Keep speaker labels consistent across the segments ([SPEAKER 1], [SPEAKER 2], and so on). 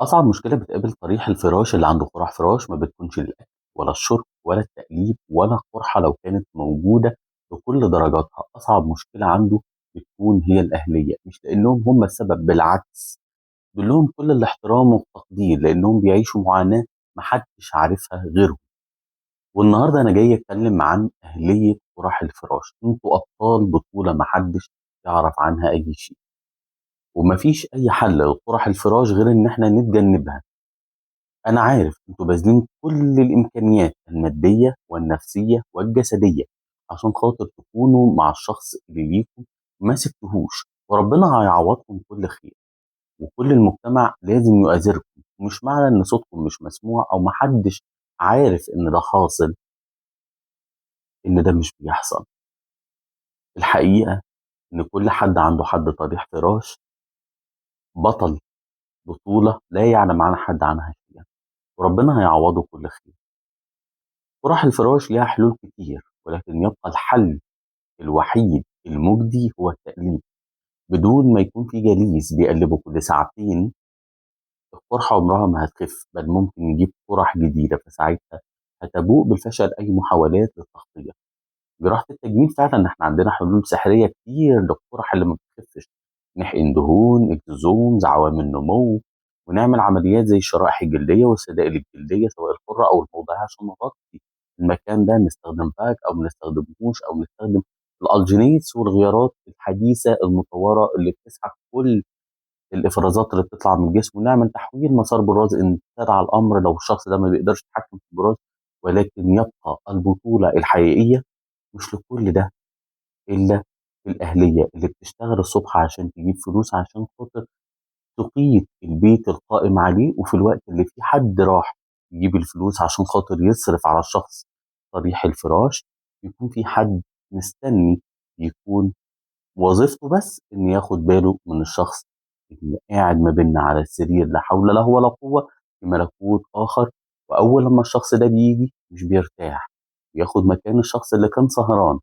[SPEAKER 1] أصعب مشكلة بتقابل طريح الفراش اللي عنده قرح فراش ما بتكونش الأكل ولا الشرب ولا التقليب ولا القرحة لو كانت موجودة بكل درجاتها. أصعب مشكلة عنده بتكون هي الأهلية، مش لأنهم هم السبب، بالعكس دول لهم كل الاحترام والتقدير لأنهم بيعيشوا معاناة محدش عارفها غيرهم. والنهاردة أنا جاي أتكلم عن أهلية قرح الفراش. أنتوا أبطال بطولة محدش يعرف عنها أي شيء، ومفيش أي حل لقرح الفراش غير إن إحنا نتجنبها. أنا عارف أنتوا باذلين كل الإمكانيات المادية والنفسية والجسدية عشان خاطر تكونوا مع الشخص اللي ليكم ما سبتوهوش، وربنا هيعوضكم كل خير، وكل المجتمع لازم يؤازركم. مش معنى إن صوتكم مش مسموع أو محدش عارف إن ده حاصل إن ده مش بيحصل. الحقيقة إن كل حد عنده حد طريح فراش بطل بطولة لا يعلم عنها حد عنها شيئا، وربنا هيعوضه كل خير. جراح الفراش ليها حلول كتير، ولكن يبقى الحل الوحيد المجدي هو التقليب بدون ما يكون في جليس بيقلبه كل ساعتين. القرحة عمرها ما هتخف، بل ممكن يجيب قرح جديدة، فساعتها هتبوء بالفشل أي محاولات للتغطية. جراحة التجميل فعلا احنا عندنا حلول سحرية كتير للقرح اللي ما بتخفش. نحقن دهون، اكزوزومز، عوامل نمو، ونعمل عمليات زي الشرائح الجلدية والسدائل الجلدية سواء الحرة أو الموضعية عشان نغطي المكان ده. نستخدم باك أو ما نستخدمهوش، أو نستخدم الألجينيتس والغيارات الحديثة المطورة اللي بتسحب كل الإفرازات اللي بتطلع من الجسم، ونعمل تحويل مسار براز إن على الأمر لو الشخص ده ما بيقدرش يتحكم في البراز. ولكن يبقى البطولة الحقيقية مش لكل ده إلا الأهلية اللي بتشتغل الصبح عشان تجيب فلوس عشان خاطر تقيت البيت القائم عليه، وفي الوقت اللي فيه حد راح يجيب الفلوس عشان خاطر يصرف على الشخص طريح الفراش، يكون في حد مستني يكون وظيفته بس إن ياخد باله من الشخص اللي قاعد ما بيننا على السرير لا حول له ولا قوة في ملكوت آخر. وأول لما الشخص ده بيجي مش بيرتاح، بياخد مكان الشخص اللي كان سهران،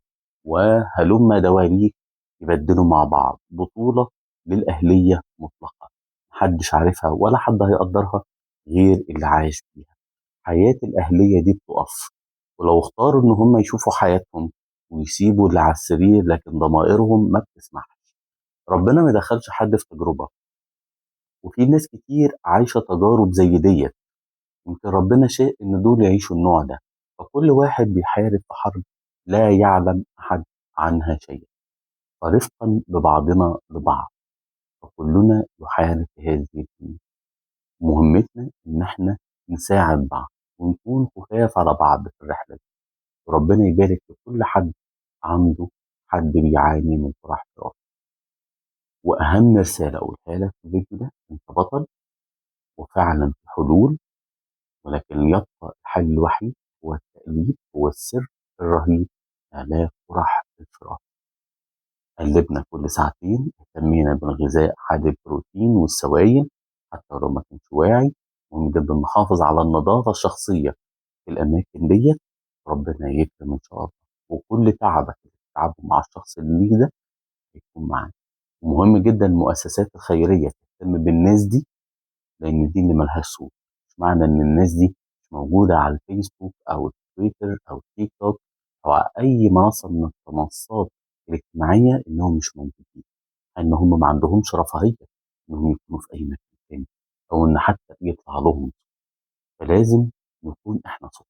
[SPEAKER 1] وهلم دواليك يبدلوا مع بعض. بطولة للأهلية مطلقة محدش عارفها ولا حد هيقدرها غير اللي عايش فيها. حياة الأهلية دي بتقف، ولو اختاروا إن هم يشوفوا حياتهم ويسيبوا اللي على السرير، لكن ضمائرهم ما بتسمحش. ربنا ما يدخلش حد في تجربة، وفي ناس كتير عايشة تجارب زي ديت. يمكن ربنا شاء إن دول يعيشوا النوع ده، فكل واحد بيحارب في حرب لا يعلم أحد عنها شيء، فرفقا ببعضنا لبعض، فكلنا يحارب في هذه الدنيا. مهمتنا إن احنا نساعد بعض ونكون خفاف على بعض في الرحلة دي. وربنا يبارك لكل حد عنده حد بيعاني من قرح فراش. واهم رساله اقولها لك في الفيديو ده: انت بطل، وفعلا في حلول، ولكن يبقى الحل الوحيد هو التقليد، هو السر الرهيب لعلاج قرح الفراش. قلبنا كل ساعتين، اهتمينا بالغذاء عالي البروتين والسوائل حتى لو ما كانش واعي. مهم جدا نحافظ على النظافه الشخصيه في الاماكن ديت. ربنا يكرم ان شاء الله، وكل تعبك اللي بتتعبه مع الشخص اللي ليك ده يكون معاك. ومهم جدا المؤسسات الخيريه تهتم بالناس دي، لان دي اللي ملهاش صوت. مش معنى ان الناس دي مش موجوده على الفيسبوك او تويتر او تيك توك او على اي منصه من المنصات الاجتماعيه انهم مش موجودين، ان هم ما عندهمش رفاهيه انهم يكونوا في اي مكان تاني، او ان حتى يطلع لهم. فلازم نكون احنا صوت.